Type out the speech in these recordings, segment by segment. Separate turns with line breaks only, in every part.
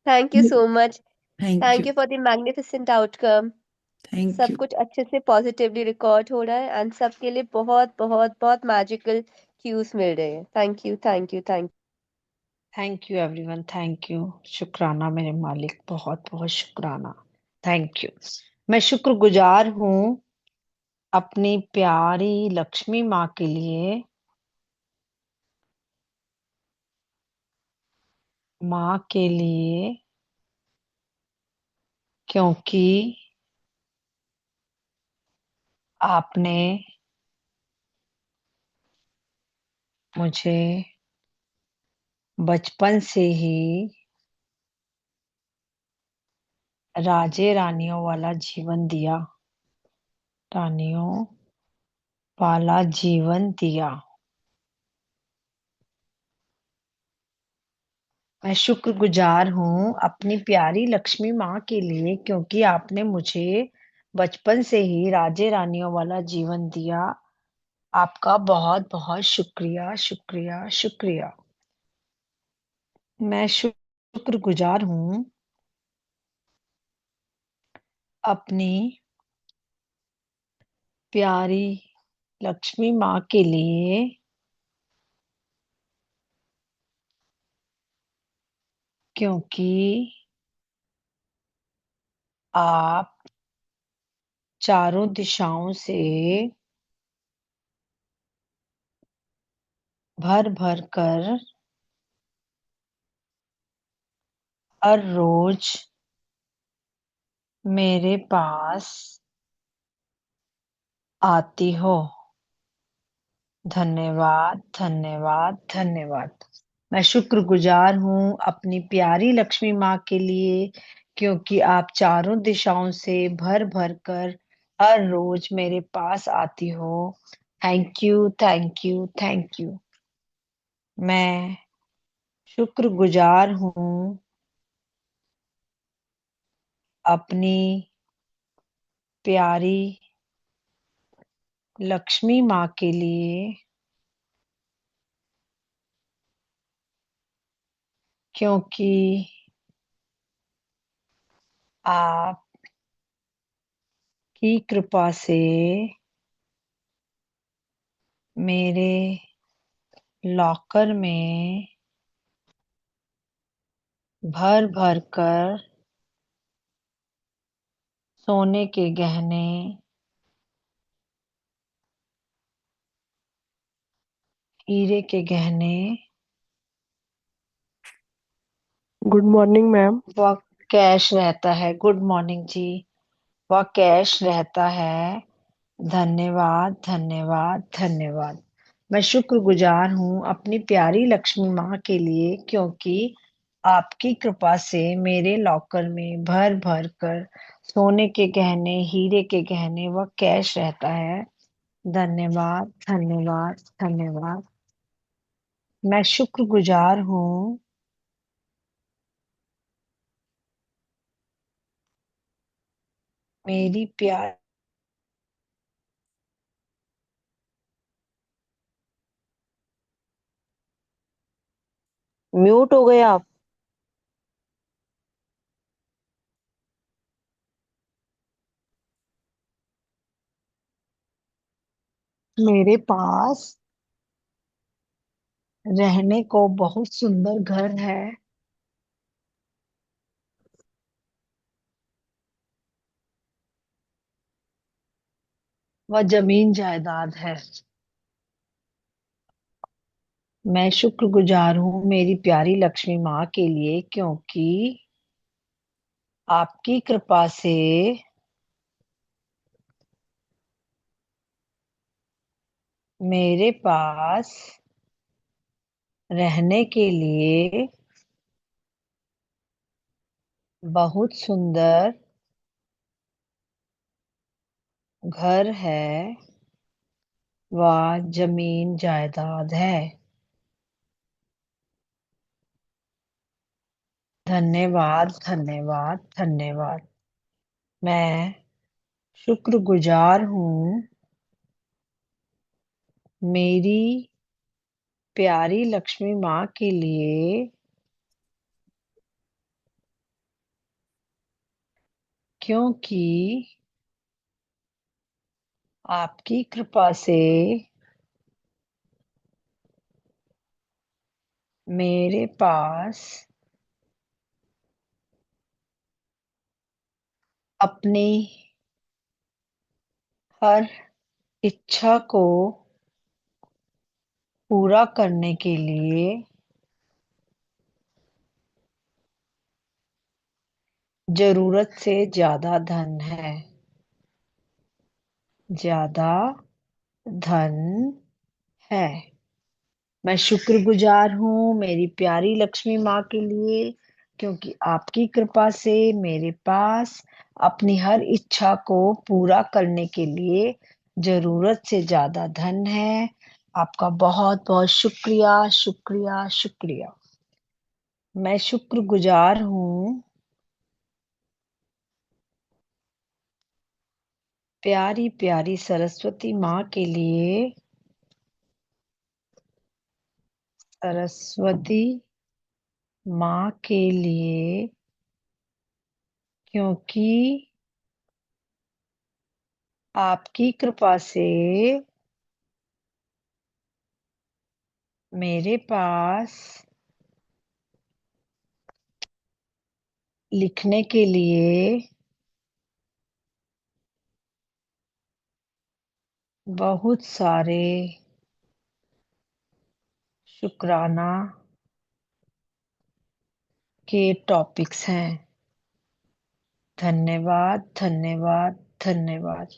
Thank you so much.
Thank
thank
you.
You for the magnificent outcome.
Thank
सब
you.
कुछ अच्छे से positively record हो रहा है एंड सबके लिए बहुत बहुत बहुत मैजिकल क्यूज मिल रहे हैं। Thank you, thank you, thank
thank you everyone, thank you. शुक्राना मेरे मालिक, बहुत बहुत शुक्राना। Thank you. मैं शुक्रगुजार हूँ अपनी प्यारी लक्ष्मी माँ के लिए, माँ के लिए, क्योंकि आपने मुझे बचपन से ही राजे रानियों वाला जीवन दिया, रानियों वाला जीवन दिया। मैं शुक्रगुजार हूँ अपनी प्यारी लक्ष्मी माँ के लिए, क्योंकि आपने मुझे बचपन से ही राजे रानियों वाला जीवन दिया। आपका बहुत बहुत शुक्रिया, शुक्रिया, शुक्रिया। मैं शुक्रगुजार हूँ अपनी प्यारी लक्ष्मी माँ के लिए, क्योंकि आप चारों दिशाओं से भर भर कर हर रोज मेरे पास आती हो। धन्यवाद, धन्यवाद, धन्यवाद। मैं शुक्रगुजार हूँ अपनी प्यारी लक्ष्मी माँ के लिए, क्योंकि आप चारों दिशाओं से भर भर कर हर रोज मेरे पास आती हो। Thank you, thank you, thank you. मैं शुक्रगुजार हूँ अपनी प्यारी लक्ष्मी माँ के लिए, क्योंकि आप की कृपा से मेरे लॉकर में भर भर कर सोने के गहने, हीरे के गहने
गुड मॉर्निंग मैम।
व कैश रहता है। गुड मॉर्निंग जी। वह कैश रहता है। धन्यवाद, धन्यवाद, धन्यवाद। मैं शुक्रगुजार हूँ अपनी प्यारी लक्ष्मी माँ के लिए, क्योंकि आपकी कृपा से मेरे लॉकर में भर भर कर सोने के गहने, हीरे के गहने व कैश रहता है। धन्यवाद, धन्यवाद, धन्यवाद। मैं शुक्रगुजार हूँ मेरी प्यार
म्यूट हो गए आप।
मेरे पास रहने को बहुत सुंदर घर है व जमीन जायदाद है। मैं शुक्रगुजार हूँ मेरी प्यारी लक्ष्मी माँ के लिए, क्योंकि आपकी कृपा से मेरे पास रहने के लिए बहुत सुंदर घर है व जमीन जायदाद है। धन्यवाद, धन्यवाद, धन्यवाद। मैं शुक्रगुजार हूँ मेरी प्यारी लक्ष्मी माँ के लिए, क्योंकि आपकी कृपा से मेरे पास अपनी हर इच्छा को पूरा करने के लिए जरूरत से ज्यादा धन है। ज्यादा धन है। मैं शुक्रगुजार हूँ मेरी प्यारी लक्ष्मी माँ के लिए, क्योंकि आपकी कृपा से मेरे पास अपनी हर इच्छा को पूरा करने के लिए जरूरत से ज्यादा धन है। आपका बहुत बहुत शुक्रिया, शुक्रिया, शुक्रिया। मैं शुक्रगुजार हूँ प्यारी प्यारी सरस्वती माँ के लिए। सरस्वती माँ के लिए, क्योंकि आपकी कृपा से मेरे पास लिखने के लिए बहुत सारे शुक्राना के टॉपिक्स हैं। धन्यवाद, धन्यवाद, धन्यवाद।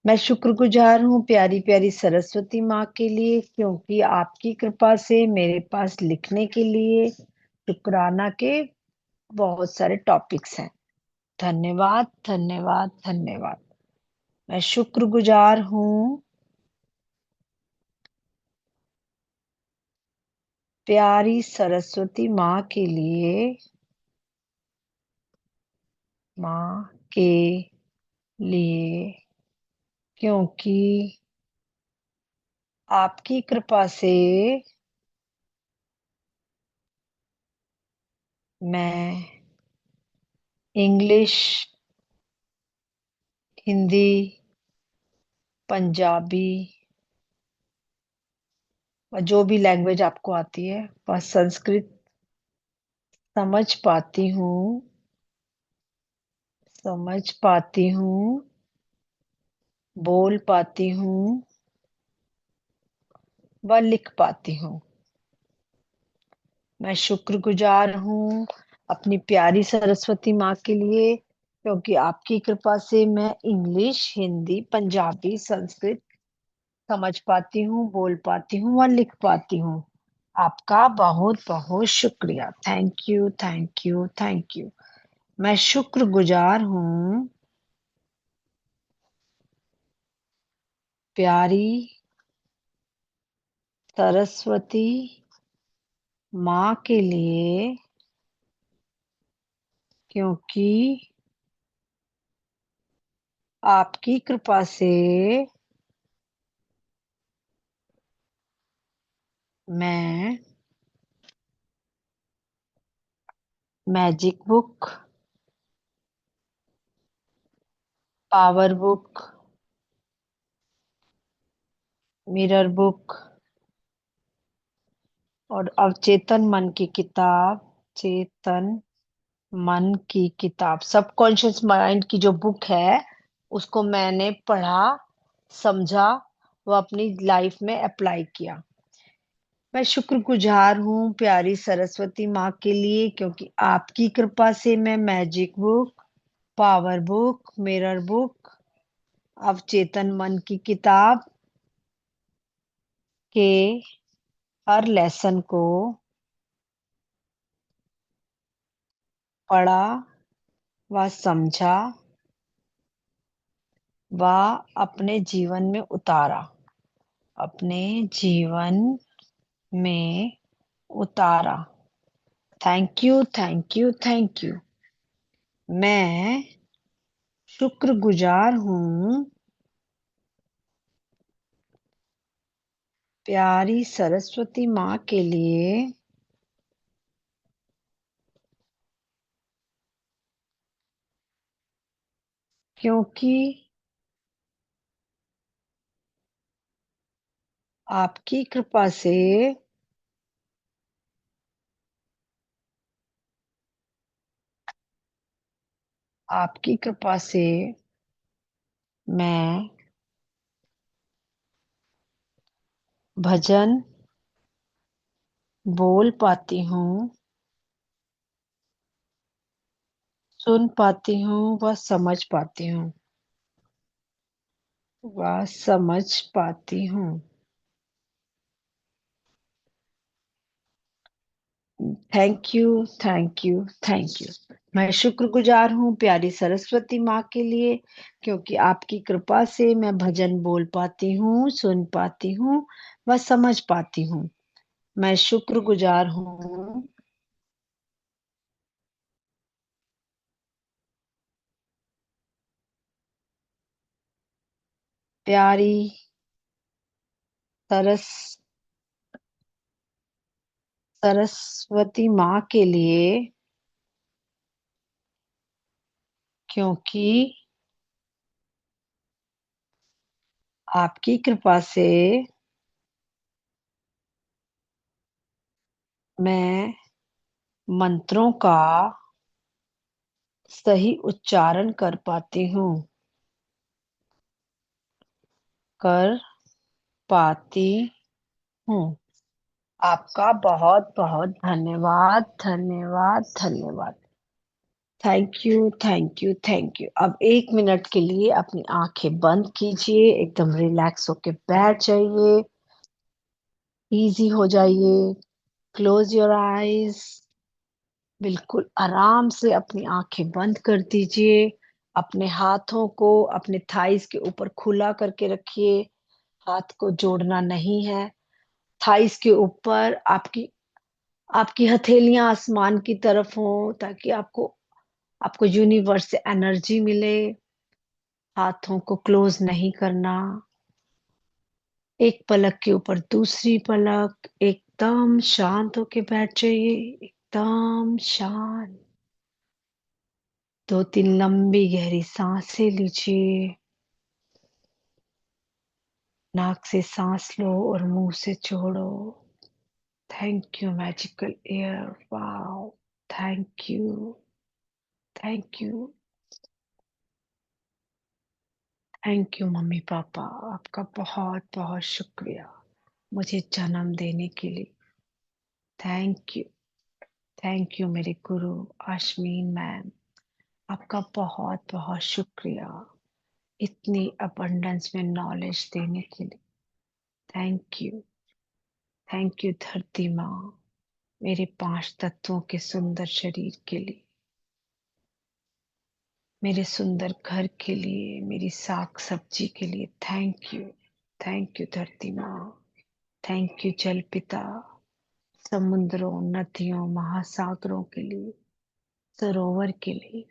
मैं शुक्रगुजार हूँ प्यारी प्यारी सरस्वती माँ के लिए, क्योंकि आपकी कृपा से मेरे पास लिखने के लिए शुक्राना के बहुत सारे टॉपिक्स हैं। धन्यवाद, धन्यवाद, धन्यवाद। मैं शुक्रगुजार हूँ प्यारी सरस्वती माँ के लिए, माँ के लिए, क्योंकि आपकी कृपा से मैं इंग्लिश, हिंदी, पंजाबी और जो भी लैंग्वेज आपको आती है वह संस्कृत समझ पाती हूँ, समझ पाती हूँ, बोल पाती हूँ व लिख पाती हूँ। मैं शुक्रगुजार हूँ अपनी प्यारी सरस्वती माँ के लिए, क्योंकि आपकी कृपा से मैं इंग्लिश, हिंदी, पंजाबी, संस्कृत समझ पाती हूँ, बोल पाती हूँ और लिख पाती हूँ। आपका बहुत बहुत शुक्रिया। Thank you, thank you, thank you. मैं शुक्रगुजार हूँ प्यारी सरस्वती माँ के लिए, क्योंकि आपकी कृपा से मैं magic book, power book, mirror book और अवचेतन मन की किताब, चेतन मन की किताब, सबकॉन्शियस माइंड की जो बुक है उसको मैंने पढ़ा, समझा, वो अपनी लाइफ में अप्लाई किया। मैं शुक्रगुजार हूँ प्यारी सरस्वती माँ के लिए, क्योंकि आपकी कृपा से मैं magic book, power book, mirror book, अवचेतन मन की किताब के हर लेसन को पढ़ा व समझा व अपने जीवन में उतारा, अपने जीवन में उतारा। Thank you, thank you, thank you. मैं शुक्रगुजार हूँ प्यारी सरस्वती माँ के लिए, क्योंकि आपकी कृपा से आपकी कृपा से मैं भजन बोल पाती हूँ, सुन पाती हूँ व समझ पाती हूँ। Thank you, thank you, thank you. मैं शुक्रगुजार हूँ प्यारी सरस्वती माँ के लिए, क्योंकि आपकी कृपा से मैं भजन बोल पाती हूँ, सुन पाती हूँ व समझ पाती हूँ। मैं शुक्रगुजार हूँ प्यारी सरस सरस्वती माँ के लिए, क्योंकि आपकी कृपा से मैं मंत्रों का सही उच्चारण कर पाती हूँ। आपका बहुत बहुत धन्यवाद, धन्यवाद, धन्यवाद। Thank you, thank you, thank you. अब 1 मिनट के लिए अपनी आंखें बंद कीजिए, एकदम रिलैक्स होके बैठ जाइए, इजी हो जाइए। Close your eyes. बिल्कुल आराम से अपनी आंखें बंद कर दीजिए। अपने हाथों को अपने थाइस के ऊपर खुला करके रखिए। हाथ को जोड़ना नहीं है। थाइस के ऊपर आपकी आपकी हथेलियां आसमान की तरफ हो, ताकि आपको आपको यूनिवर्स से एनर्जी मिले। हाथों को क्लोज नहीं करना। एक पलक के ऊपर दूसरी पलक, एकदम शांत होके बैठ जाइए, एकदम शांत। 2-3 लंबी गहरी सांसें लीजिए। नाक से सांस लो और मुंह से छोड़ो। Thank you magical air, wow. Thank you, thank you, thank you mummy papa. आपका बहुत बहुत शुक्रिया मुझे जन्म देने के लिए। थैंक यू, थैंक यू मेरे गुरु आश्मीन मैम। आपका बहुत बहुत शुक्रिया इतनी अबंडेंस में नॉलेज देने के लिए। थैंक यू, थैंक यू धरती माँ, मेरे 5 तत्वों के सुंदर शरीर के लिए, मेरे सुंदर घर के लिए, मेरी साग सब्जी के लिए। थैंक यू धरती माँ। थैंक यू जल पिता, समुद्रों, नदियों, महासागरों के लिए, सरोवर के लिए,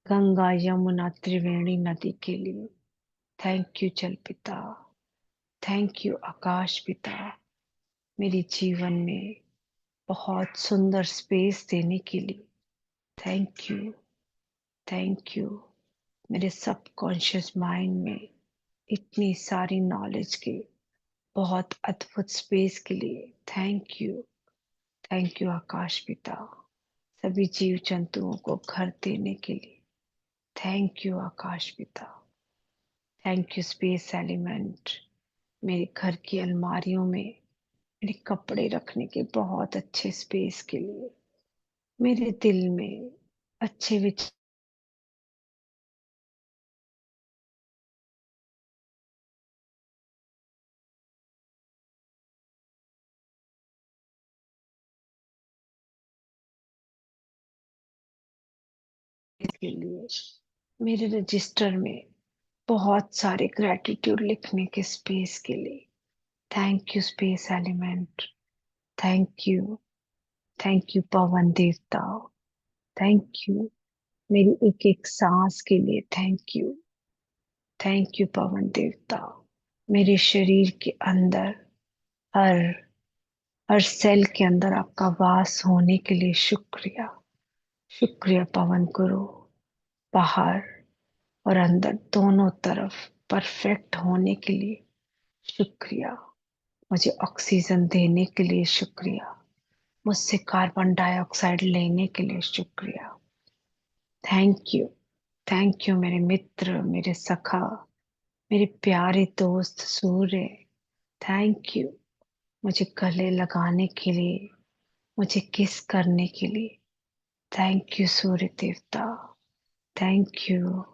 गंगा यमुना त्रिवेणी नदी के लिए। थैंक यू जल पिता। थैंक यू आकाश पिता, मेरे जीवन में बहुत सुंदर स्पेस देने के लिए। थैंक यू, थैंक यू मेरे सबकॉन्शियस माइंड में इतनी सारी नॉलेज के बहुत अद्भुत स्पेस के लिए। थैंक यू आकाश पिता, सभी जीव जंतुओं को घर देने के लिए। थैंक यू आकाश पिता। थैंक यू स्पेस एलिमेंट, मेरे घर की अलमारियों में मेरे कपड़े रखने के बहुत अच्छे स्पेस के लिए, मेरे दिल में अच्छे विचार के लिए, मेरे रजिस्टर में बहुत सारे ग्रेटिट्यूड लिखने के स्पेस के लिए। Thank you space element. Thank you, thank you Pawan देवता। थैंक यू मेरी एक एक सांस के लिए। थैंक यू पवन देवता, मेरे शरीर के अंदर हर हर सेल के अंदर आपका वास होने के लिए शुक्रिया। शुक्रिया पवन गुरु। बाहर और अंदर दोनों तरफ परफेक्ट होने के लिए शुक्रिया। मुझे ऑक्सीजन देने के लिए शुक्रिया। मुझसे कार्बन डाइऑक्साइड लेने के लिए शुक्रिया। Thank you. थैंक यू मेरे मित्र, मेरे सखा, मेरे प्यारे दोस्त सूर्य। थैंक यू मुझे गले लगाने के लिए, मुझे किस करने के लिए। थैंक यू सूर्य देवता। थैंक यू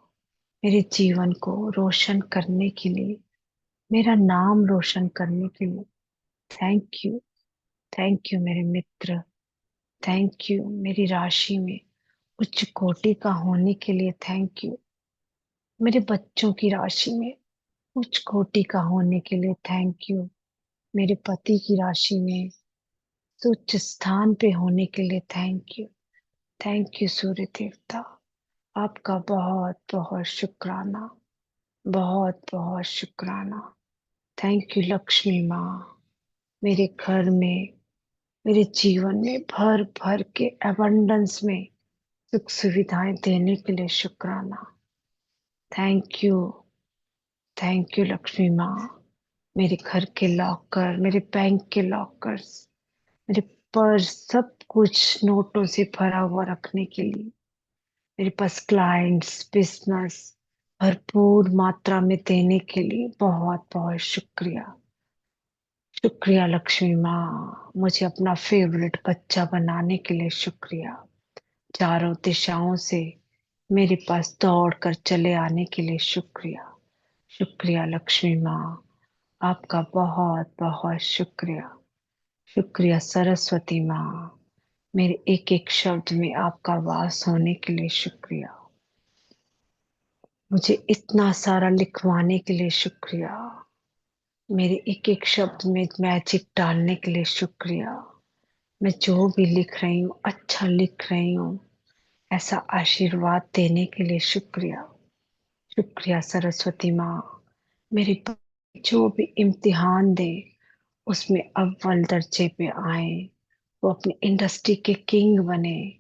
मेरे जीवन को रोशन करने के लिए, मेरा नाम रोशन करने के लिए। Thank you. थैंक यू मेरे मित्र। थैंक यू मेरी राशि में उच्च कोटि का होने के लिए। थैंक यू मेरे बच्चों की राशि में उच्च कोटि का होने के लिए। थैंक यू मेरे पति की राशि में उच्च स्थान पे होने के लिए। Thank you. थैंक यू सूर्य देवता। आपका बहुत बहुत शुक्राना। बहुत बहुत शुक्राना। थैंक यू लक्ष्मी माँ। मेरे घर में, मेरे जीवन में भर भर के एबंडेंस में सुख सुविधाएं देने के लिए शुक्राना। Thank you. Thank you Lakshmi माँ। मेरे घर के लॉकर, मेरे बैंक के लॉकर्स, मेरे पर्स, सब कुछ नोटों से भरा हुआ रखने के लिए, मेरे पास क्लाइंट्स, बिजनेस भरपूर मात्रा में देने के लिए बहुत बहुत शुक्रिया। शुक्रिया लक्ष्मी माँ। मुझे अपना फेवरेट बच्चा बनाने के लिए शुक्रिया। चारों दिशाओं से मेरे पास दौड़ कर चले आने के लिए शुक्रिया। शुक्रिया लक्ष्मी माँ। आपका बहुत बहुत शुक्रिया। शुक्रिया सरस्वती माँ। मेरे एक एक शब्द में आपका वास होने के लिए शुक्रिया। मुझे इतना सारा लिखवाने के लिए शुक्रिया। मेरे एक एक शब्द में मैजिक डालने के लिए शुक्रिया। मैं जो भी लिख रही हूँ अच्छा लिख रही हूँ, ऐसा आशीर्वाद देने के लिए शुक्रिया। शुक्रिया सरस्वती माँ। मेरे जो भी इम्तिहान दे उसमें अव्वल दर्जे पे आए, वो अपनी इंडस्ट्री के किंग बने,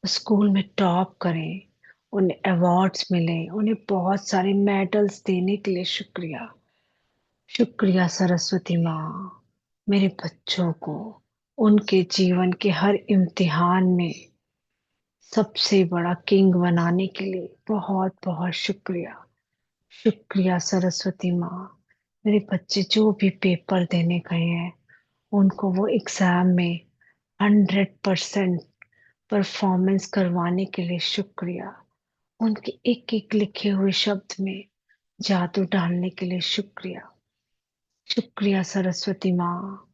स्कूल में टॉप करें, उन्हें अवार्ड्स मिले, उन्हें बहुत सारे मेडल्स देने के लिए शुक्रिया। शुक्रिया सरस्वती माँ। मेरे बच्चों को उनके जीवन के हर इम्तिहान में सबसे बड़ा किंग बनाने के लिए बहुत बहुत शुक्रिया। शुक्रिया सरस्वती माँ। मेरे बच्चे जो भी पेपर देने गए हैं उनको वो एग्जाम में 100% परफॉर्मेंस करवाने के लिए शुक्रिया। उनके एक एक लिखे हुए शब्द में जादू डालने के लिए शुक्रिया। शुक्रिया सरस्वती माँ।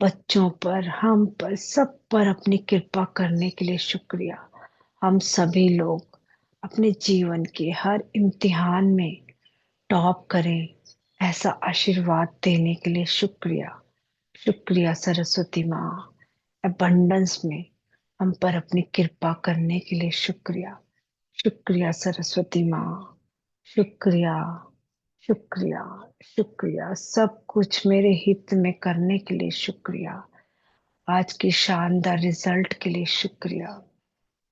बच्चों पर, हम पर, सब पर अपनी कृपा करने के लिए शुक्रिया। हम सभी लोग अपने जीवन के हर इम्तिहान में टॉप करें, ऐसा आशीर्वाद देने के लिए शुक्रिया। शुक्रिया सरस्वती माँ। अबंडेंस में हम पर अपनी कृपा करने के लिए शुक्रिया। शुक्रिया सरस्वती माँ। शुक्रिया। शुक्रिया। शुक्रिया सब कुछ मेरे हित में करने के लिए शुक्रिया। आज की शानदार रिजल्ट के लिए शुक्रिया।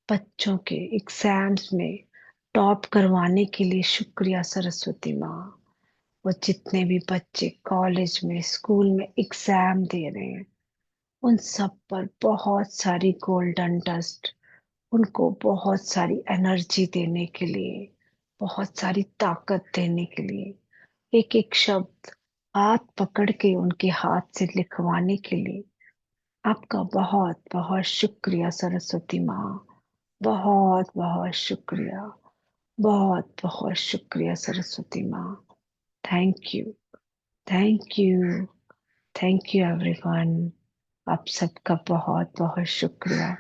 बच्चों के एग्जाम्स में टॉप करवाने के लिए शुक्रिया सरस्वती माँ। वो जितने भी बच्चे कॉलेज में, स्कूल में एग्जाम दे रहे हैं उन सब पर बहुत सारी गोल्डन डस्ट, उनको बहुत सारी एनर्जी देने के लिए, बहुत सारी ताकत देने के लिए, एक एक शब्द हाथ पकड़ के उनके हाथ से लिखवाने के लिए आपका बहुत बहुत शुक्रिया सरस्वती माँ। बहुत बहुत शुक्रिया। बहुत बहुत शुक्रिया सरस्वती माँ। Thank you. Thank you. Thank you everyone. आप सबका बहुत बहुत शुक्रिया।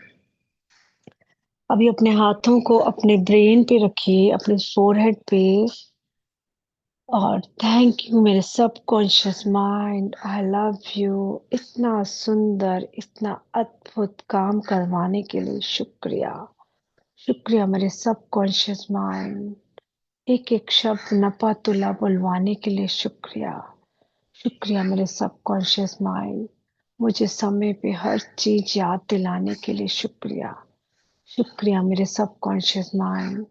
अभी अपने हाथों को अपने ब्रेन पे रखिए, अपने फोरहेड पे, और थैंक यू मेरे subconscious mind, I love you. इतना सुंदर, इतना अद्भुत काम करवाने के लिए शुक्रिया। शुक्रिया मेरे सबकॉन्शियस माइंड। एक एक शब्द नपा तुला बुलवाने के लिए शुक्रिया। शुक्रिया मेरे सबकॉन्शियस माइंड। मुझे समय पे हर चीज याद दिलाने के लिए शुक्रिया। शुक्रिया मेरे सबकॉन्शियस माइंड।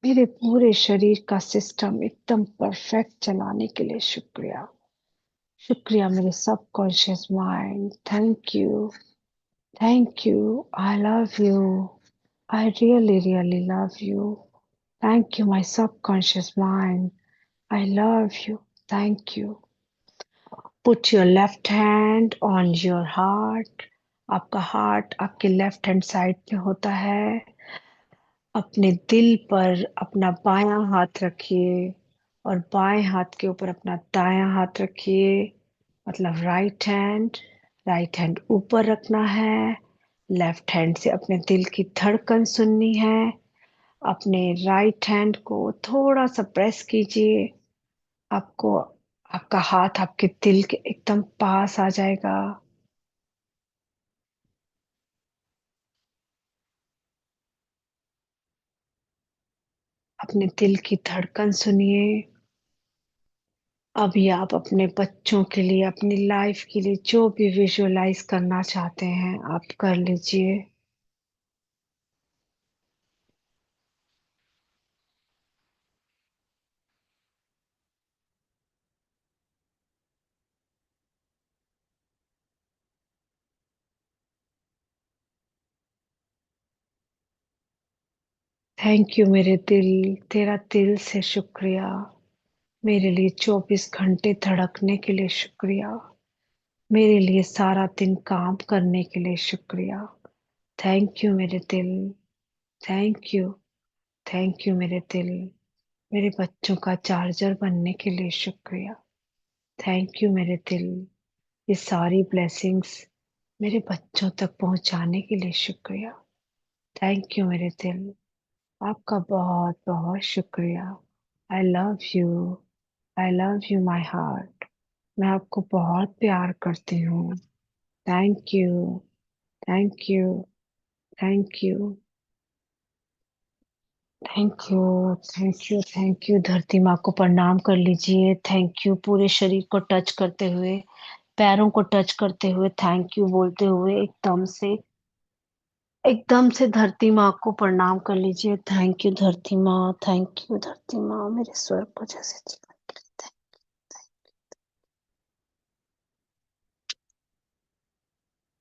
मेरे पूरे शरीर का सिस्टम एकदम परफेक्ट चलाने के लिए शुक्रिया। शुक्रिया मेरे subconscious mind, thank you. Thank you. I love you. I really really love you. Thank you my subconscious mind. I love you. Thank you. Put your left hand on your heart. आपका heart आपके left hand side में होता है। अपने दिल पर अपना बायां हाथ रखिए और बाएं हाथ के ऊपर अपना दायां हाथ रखिए। मतलब राइट हैंड ऊपर रखना है। लेफ्ट हैंड से अपने दिल की धड़कन सुननी है। अपने राइट हैंड को थोड़ा सा प्रेस कीजिए। आपको आपका हाथ आपके दिल के एकदम पास आ जाएगा। अपने दिल की धड़कन सुनिए। अभी आप अपने बच्चों के लिए, अपनी लाइफ के लिए जो भी विजुअलाइज करना चाहते हैं आप कर लीजिए। थैंक यू मेरे दिल, तेरा दिल से शुक्रिया। मेरे लिए 24 घंटे धड़कने के लिए शुक्रिया। मेरे लिए सारा दिन काम करने के लिए शुक्रिया। थैंक यू मेरे दिल। Thank you. थैंक यू मेरे दिल। मेरे बच्चों का चार्जर बनने के लिए शुक्रिया। थैंक यू मेरे दिल। ये सारी ब्लेसिंग्स मेरे बच्चों तक पहुंचाने के लिए शुक्रिया। थैंक यू मेरे दिल। आपका बहुत बहुत शुक्रिया। I love you. I love you my heart. मैं आपको बहुत प्यार करती हूँ। Thank you. Thank you. Thank you. Thank you. Thank you. Thank you. धरती माँ को प्रणाम कर लीजिए। थैंक यू पूरे शरीर को टच करते हुए, पैरों को टच करते हुए थैंक यू बोलते हुए एकदम से धरती माँ को प्रणाम कर लीजिए। थैंक यू धरती माँ। थैंक यू धरती माँ, मेरे स्वर्ग को जैसे जीवन के लिए।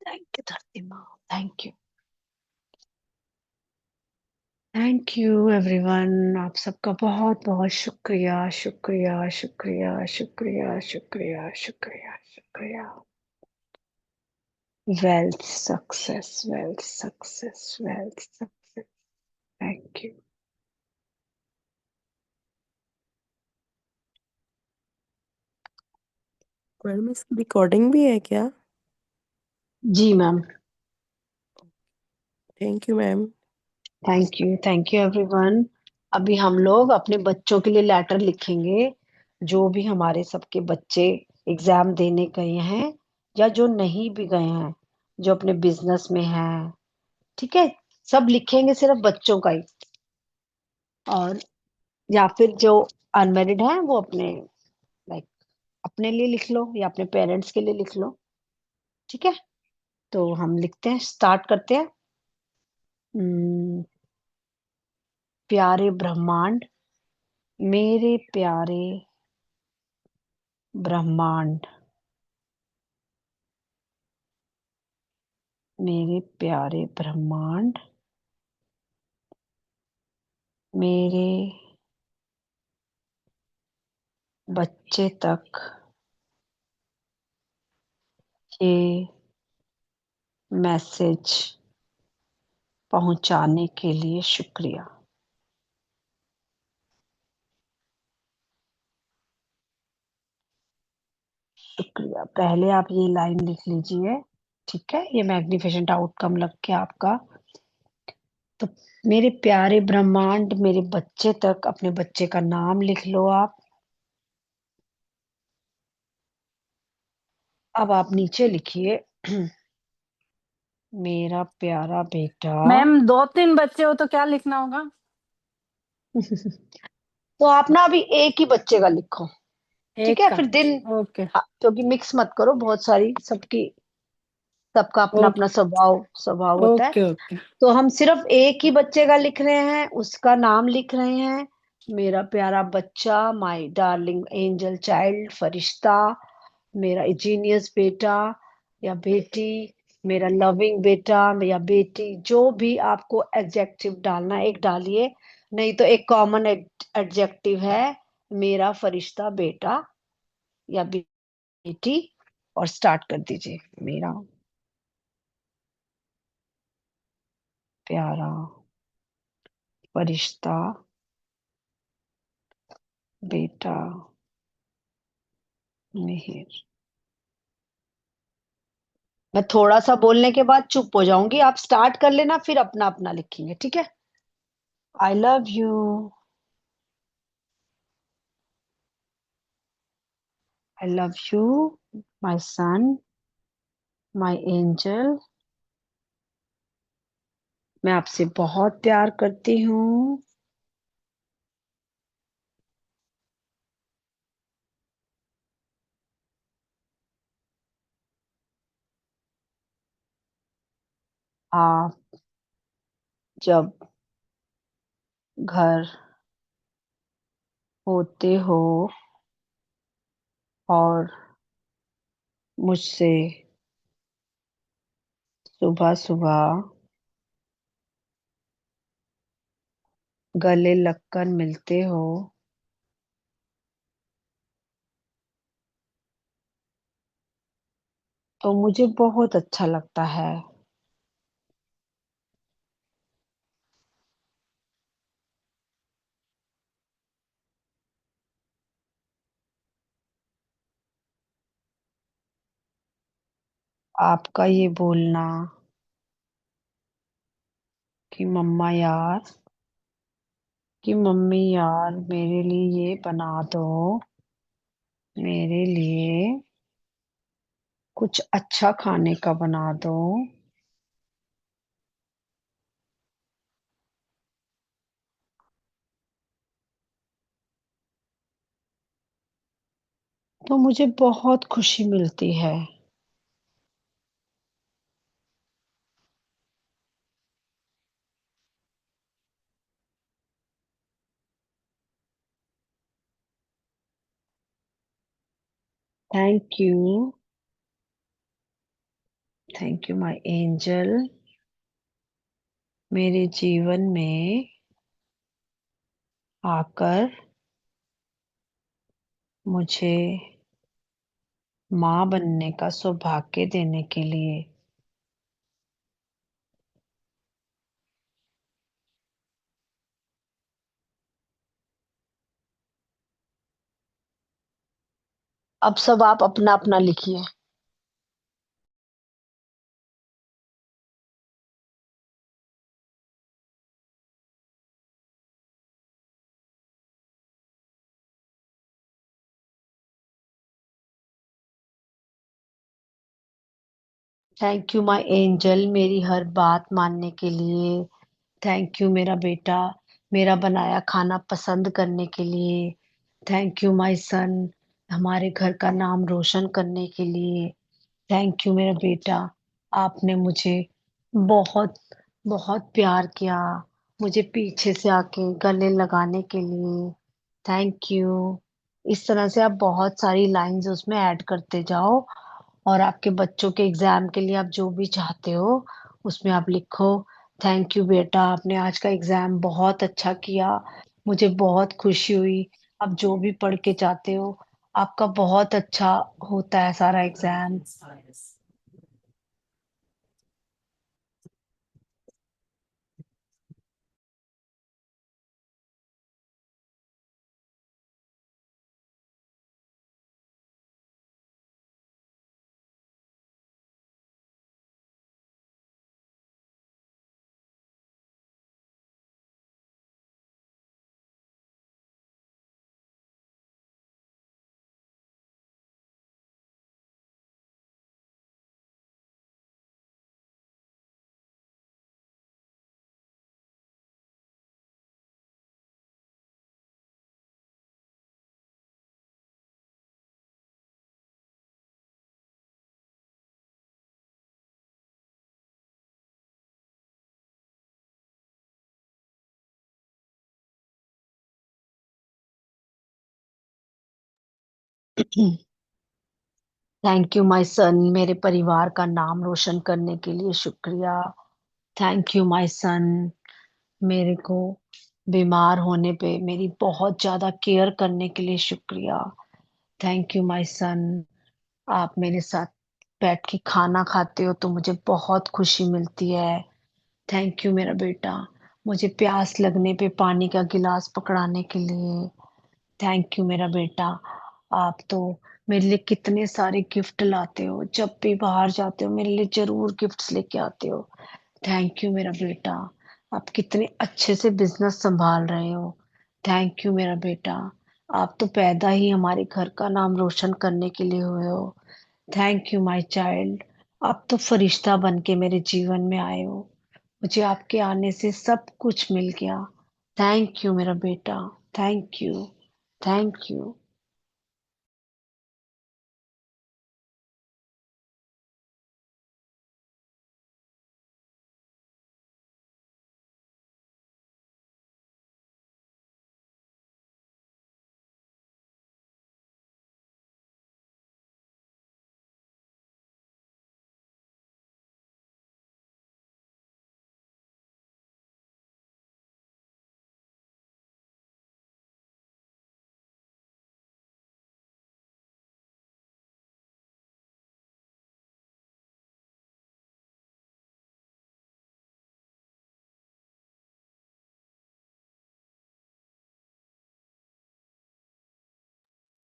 थैंक यू धरती माँ। Thank you. Thank you everyone. आप सबका बहुत बहुत शुक्रिया, शुक्रिया, शुक्रिया, शुक्रिया, शुक्रिया, शुक्रिया, शुक्रिया। Wealth, success, wealth, success, wealth, success. Thank you.
Madam इसकी रिकॉर्डिंग भी है क्या?
जी ma'am.
Thank you ma'am.
Thank you everyone. अभी हम लोग अपने बच्चों के लिए लेटर लिखेंगे, जो भी हमारे सबके बच्चे एग्जाम देने गए हैं या जो नहीं भी गए हैं, जो अपने बिजनेस में हैं। ठीक है, सब लिखेंगे सिर्फ बच्चों का ही। और या फिर जो अनमेरिड हैं वो अपने लाइक अपने लिए लिख लो या अपने पेरेंट्स के लिए लिख लो। ठीक है, तो हम लिखते हैं, स्टार्ट करते हैं। हम्म, प्यारे ब्रह्मांड, मेरे प्यारे ब्रह्मांड, मेरे प्यारे ब्रह्मांड, मेरे बच्चे तक ये मैसेज पहुंचाने के लिए शुक्रिया। शुक्रिया। पहले आप ये लाइन लिख लीजिए। ठीक है, ये मैग्निफिसेंट आउटकम लग के आपका। तो मेरे प्यारे ब्रह्मांड, मेरे बच्चे तक, अपने बच्चे का नाम लिख लो आप। अब आप नीचे लिखिए मेरा प्यारा बेटा।
मैम 2-3 बच्चे हो तो क्या लिखना होगा?
तो आप ना अभी एक ही बच्चे का लिखो। ठीक
एक
है,
का।
फिर दिन,
ओके।
हाँ, क्योंकि मिक्स मत करो बहुत सारी सबकी। सबका अपना अपना
ओके
स्वभाव स्वभाव होता है।
ओके ओके
तो हम सिर्फ एक ही बच्चे का लिख रहे हैं, उसका नाम लिख रहे हैं। मेरा प्यारा बच्चा, माय डार्लिंग एंजल चाइल्ड, फरिश्ता, मेरा जीनियस बेटा या बेटी, मेरा लविंग बेटा या बेटी, जो भी आपको एडजेक्टिव डालना है, एक डालिए। नहीं तो एक कॉमन एडजेक्टिव है, मेरा फरिश्ता बेटा या बेटी, और स्टार्ट कर दीजिए। मेरा प्यारा फरिश्ता बेटा मिहिर। मैं थोड़ा सा बोलने के बाद चुप हो जाऊंगी, आप स्टार्ट कर लेना, फिर अपना अपना लिखेंगे, ठीक है? I love you. I love you my son, my angel. मैं आपसे बहुत प्यार करती हूँ। आप जब घर होते हो और मुझसे सुबह सुबह गले लगकर मिलते हो, तो मुझे बहुत अच्छा लगता है। आपका ये बोलना कि मम्मा यार, कि मम्मी यार मेरे लिए ये बना दो, मेरे लिए कुछ अच्छा खाने का बना दो, तो मुझे बहुत खुशी मिलती है। Thank you, thank you my angel, मेरे जीवन में आकर मुझे माँ बनने का सौभाग्य देने के लिए। अब सब आप अपना अपना लिखिए। थैंक यू माय एंजल, मेरी हर बात मानने के लिए। थैंक यू मेरा बेटा, मेरा बनाया खाना पसंद करने के लिए। थैंक यू माय सन, हमारे घर का नाम रोशन करने के लिए। थैंक यू मेरा बेटा, आपने मुझे बहुत बहुत प्यार किया, मुझे पीछे से आके गले लगाने के लिए। Thank you. इस तरह से आप बहुत सारी लाइंस उसमें ऐड करते जाओ, और आपके बच्चों के एग्जाम के लिए आप जो भी चाहते हो उसमें आप लिखो। थैंक यू बेटा, आपने आज का एग्जाम बहुत अच्छा किया, मुझे बहुत खुशी हुई। आप जो भी पढ़ के जाते हो, आपका बहुत अच्छा होता है सारा exam. Thank you my son, मेरे परिवार का नाम रोशन करने के लिए शुक्रिया। थैंक यू माय सन, मेरे को बीमार होने पे मेरी बहुत ज्यादा केयर करने के लिए शुक्रिया। थैंक यू माय सन, आप मेरे साथ बैठ के खाना खाते हो तो मुझे बहुत खुशी मिलती है। थैंक यू मेरा बेटा, मुझे प्यास लगने पे पानी का गिलास पकड़ाने के लिए। थैंक यू मेरा बेटा, आप तो मेरे लिए कितने सारे गिफ्ट लाते हो, जब भी बाहर जाते हो मेरे लिए जरूर गिफ्ट्स लेके आते हो। थैंक यू मेरा बेटा, आप कितने अच्छे से बिजनेस संभाल रहे हो। थैंक यू मेरा बेटा, आप तो पैदा ही हमारे घर का नाम रोशन करने के लिए हुए हो। थैंक यू माय चाइल्ड, आप तो फरिश्ता बन के मेरे जीवन में आए हो, मुझे आपके आने से सब कुछ मिल गया। थैंक यू मेरा बेटा, thank you, thank you.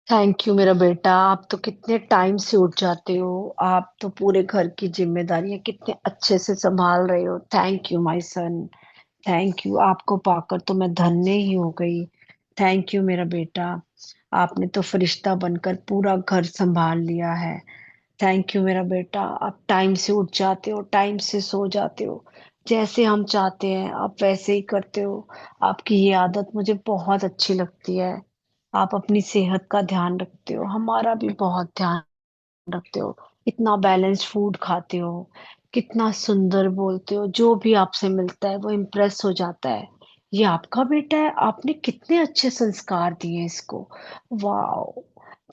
Thank you मेरा बेटा, आप तो कितने टाइम से उठ जाते हो, आप तो पूरे घर की जिम्मेदारियां कितने अच्छे से संभाल रहे हो। Thank you my son, thank you, आपको पाकर तो मैं धन्य ही हो गई। थैंक यू मेरा बेटा, आपने तो फरिश्ता बनकर पूरा घर संभाल लिया है। थैंक यू मेरा बेटा, आप टाइम से उठ जाते हो, टाइम से सो जाते हो, जैसे हम चाहते हैं आप वैसे ही करते हो। आपकी ये आदत मुझे बहुत अच्छी लगती है। आप अपनी सेहत का ध्यान रखते हो, हमारा भी बहुत ध्यान रखते हो। इतना बैलेंस्ड फूड खाते हो, कितना सुंदर बोलते हो, जो भी आपसे मिलता है वो इम्प्रेस हो जाता है। ये आपका बेटा है, आपने कितने अच्छे संस्कार दिए इसको। वाह,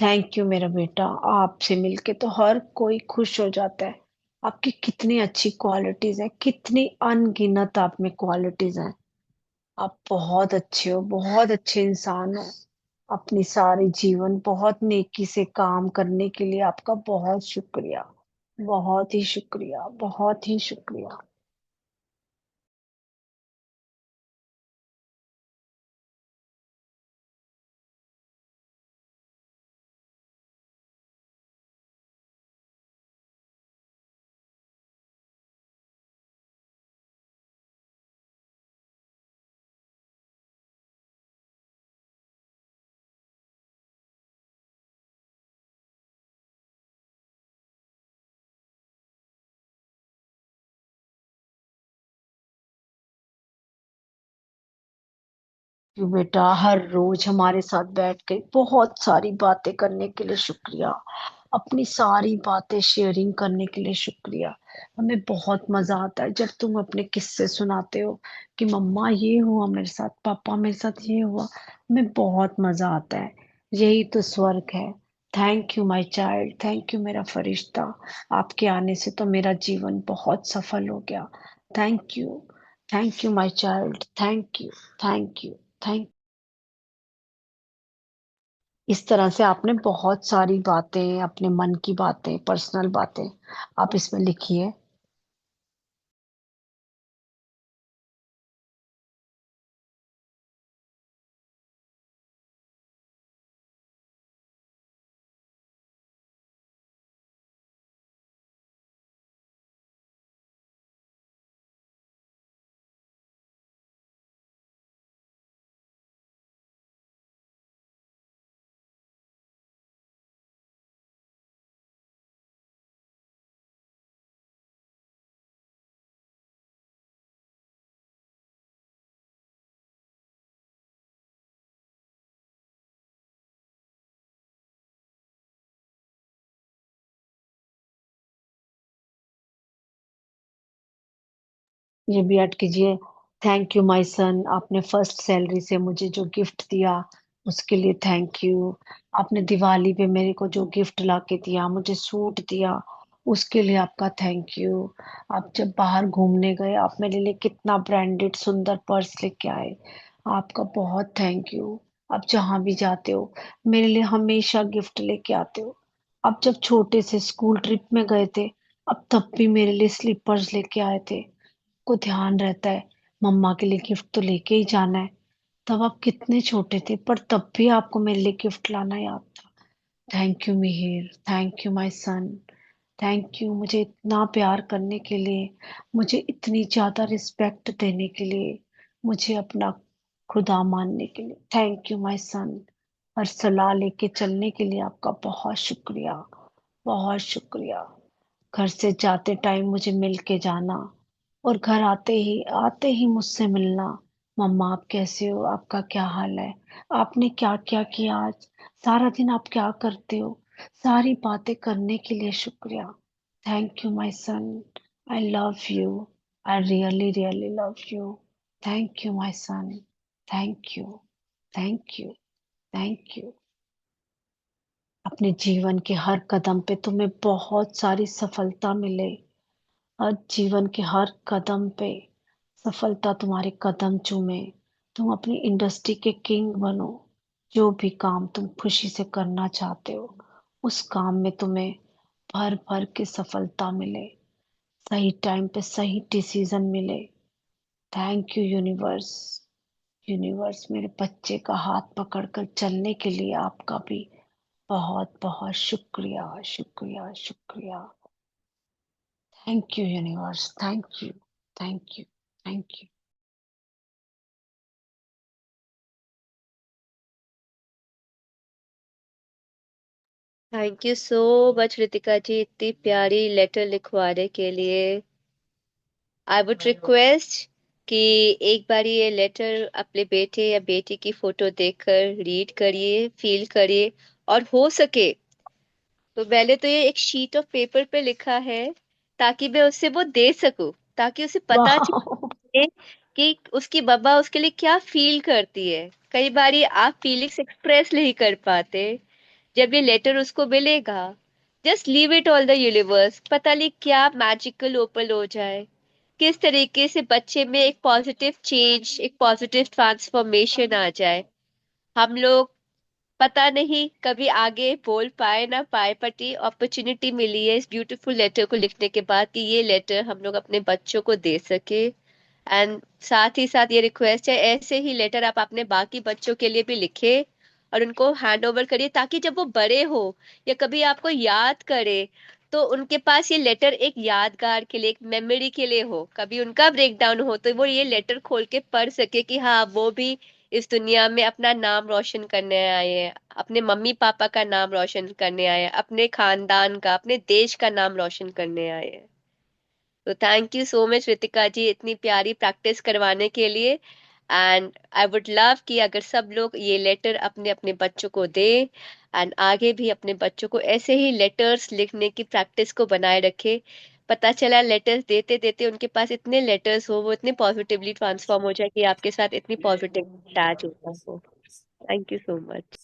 थैंक यू मेरा बेटा, आपसे मिलके तो हर कोई खुश हो जाता है। आपकी कितनी अच्छी क्वालिटीज हैं, कितनी अनगिनत आप में क्वालिटीज हैं। आप बहुत अच्छे हो, बहुत अच्छे इंसान हो। अपनी सारी जीवन बहुत नेकी से काम करने के लिए आपका बहुत शुक्रिया, बहुत ही शुक्रिया, बहुत ही शुक्रिया। कि बेटा हर रोज हमारे साथ बैठ के बहुत सारी बातें करने के लिए शुक्रिया, अपनी सारी बातें शेयरिंग करने के लिए शुक्रिया। हमें बहुत मजा आता है जब तुम अपने किस्से सुनाते हो कि मम्मा ये हुआ मेरे साथ, पापा मेरे साथ ये हुआ। हमें बहुत मजा आता है, यही तो स्वर्ग है। Thank you my child, thank you मेरा फरिश्ता, आपके आने से तो मेरा जीवन बहुत सफल हो गया। Thank you, thank you my child, thank you, thank you, thank. इस तरह से आपने बहुत सारी बातें, अपने मन की बातें, पर्सनल बातें आप इसमें लिखिए। ये भी ऐड कीजिए। थैंक यू माय सन, आपने फर्स्ट सैलरी से मुझे जो गिफ्ट दिया, उसके लिए थैंक यू। आपने दिवाली पे मेरे को जो गिफ्ट ला के दिया, मुझे सूट दिया, उसके लिए आपका थैंक यू। आप जब बाहर घूमने गए, आप मेरे लिए कितना ब्रांडेड सुंदर पर्स लेके आए, आपका बहुत थैंक यू। आप जहां भी जाते हो मेरे लिए हमेशा गिफ्ट लेके आते हो। आप जब छोटे से स्कूल ट्रिप में गए थे, अब तब भी मेरे लिए स्लीपर्स लेके आए थे। को ध्यान रहता है मम्मा के लिए गिफ्ट तो लेके ही जाना है। तब आप कितने छोटे थे, पर तब भी आपको मेरे लिए गिफ्ट लाना याद था। Thank you Mihir, thank you my son, thank you मुझे इतना प्यार करने के लिए, मुझे इतनी ज्यादा रिस्पेक्ट देने के लिए, मुझे अपना खुदा मानने के लिए। Thank you my son. और सलाह लेके चलने के लिए आपका बहुत शुक्रिया, बहुत शुक्रिया। घर से जाते टाइम मुझे मिल के जाना, और घर आते ही मुझसे मिलना। मम्मा आप कैसे हो, आपका क्या हाल है, आपने क्या क्या किया आज, सारा दिन आप क्या करते हो, सारी बातें करने के लिए शुक्रिया। Thank you my son, I love you, I really really love you. Thank you my son, thank you, thank you, thank you. अपने जीवन के हर कदम पे तुम्हें बहुत सारी सफलता मिले। हर जीवन के हर कदम पे सफलता तुम्हारे कदम चूमे। तुम अपनी इंडस्ट्री के किंग बनो। जो भी काम तुम खुशी से करना चाहते हो, उस काम में तुम्हें भर भर के सफलता मिले। सही टाइम पे सही डिसीजन मिले। Thank you universe. यूनिवर्स मेरे बच्चे का हाथ पकड़कर चलने के लिए आपका भी बहुत बहुत शुक्रिया, शुक्रिया, शुक्रिया। Thank you universe, thank you, thank you, thank you.
Thank you so much Ritika ji, इतनी प्यारी लेटर लिखवाने के लिए। आई वुड रिक्वेस्ट कि एक बार ये लेटर अपने बेटे या बेटी की फोटो देखकर रीड करिए, फील करिए, और हो सके तो मैंने तो ये एक शीट ऑफ पेपर पे लिखा है ताकि मैं उससे वो दे सकूं, ताकि उसे पता
वाह।
चले कि उसकी बब्बा उसके लिए क्या फील करती है। कई बार आप फीलिंग्स एक्सप्रेस नहीं कर पाते। जब ये लेटर उसको मिलेगा, just leave it all the universe, पता नहीं क्या मैजिकल ओपन हो जाए, किस तरीके से बच्चे में एक पॉजिटिव चेंज, एक पॉजिटिव ट्रांसफॉर्मेशन आ जाए। हम लोग पता नहीं कभी आगे बोल पाए ना पाए, बट ये अपॉर्चुनिटी मिली है इस ब्यूटीफुल लेटर को लिखने के बाद कि ये लेटर हम लोग अपने बच्चों को दे सके। एंड साथ ही साथ ये रिक्वेस्ट है, ऐसे ही लेटर आप अपने बाकी बच्चों के लिए भी लिखे और उनको हैंड ओवर करिए, ताकि जब वो बड़े हो या कभी आपको याद करे तो उनके पास ये लेटर एक यादगार के लिए, एक मेमोरी के लिए हो। कभी उनका ब्रेकडाउन हो तो वो ये लेटर खोल के पढ़ सके कि हाँ, वो भी इस दुनिया में अपना नाम रोशन करने आए हैं, अपने मम्मी पापा का नाम रोशन करने आए हैं, अपने खानदान का, अपने देश का नाम रोशन करने आए हैं। तो thank you so much Ritika ji, इतनी प्यारी प्रैक्टिस करवाने के लिए। एंड आई वुड लव कि अगर सब लोग ये लेटर अपने अपने बच्चों को दें, एंड आगे भी अपने बच्चों को ऐसे ही लेटर्स लिखने की प्रैक्टिस को बनाए रखे। पता चला लेटर्स देते देते उनके पास इतने लेटर्स हो, वो इतने पॉजिटिवली ट्रांसफॉर्म हो जाए कि आपके साथ इतनी पॉजिटिव अटैच होता हो। Thank you so much.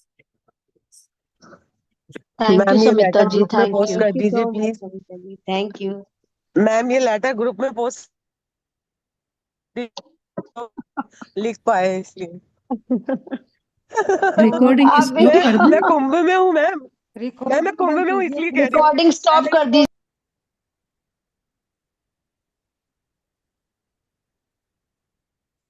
Thank you
ma'am ये
समिता
लेटर
जी,
ग्रुप में
थैंक
पोस्ट
यू।
कर
थैंक यू
दीजिए
so much
please.
Savita ji, thank you.
Ma'am ये लेटर ग्रुप में पोस्ट लिख पाए इसलिए।
रिकॉर्डिंग
आप भी
स्टॉप कर दूं?
मैं कुंभ में हूँ मैम, मैं कुंभ में हूँ
कीजिए
इसलिए कह
प्लीज।
रही हूँ।
रिकॉर्डिंग स्टॉप कर दी।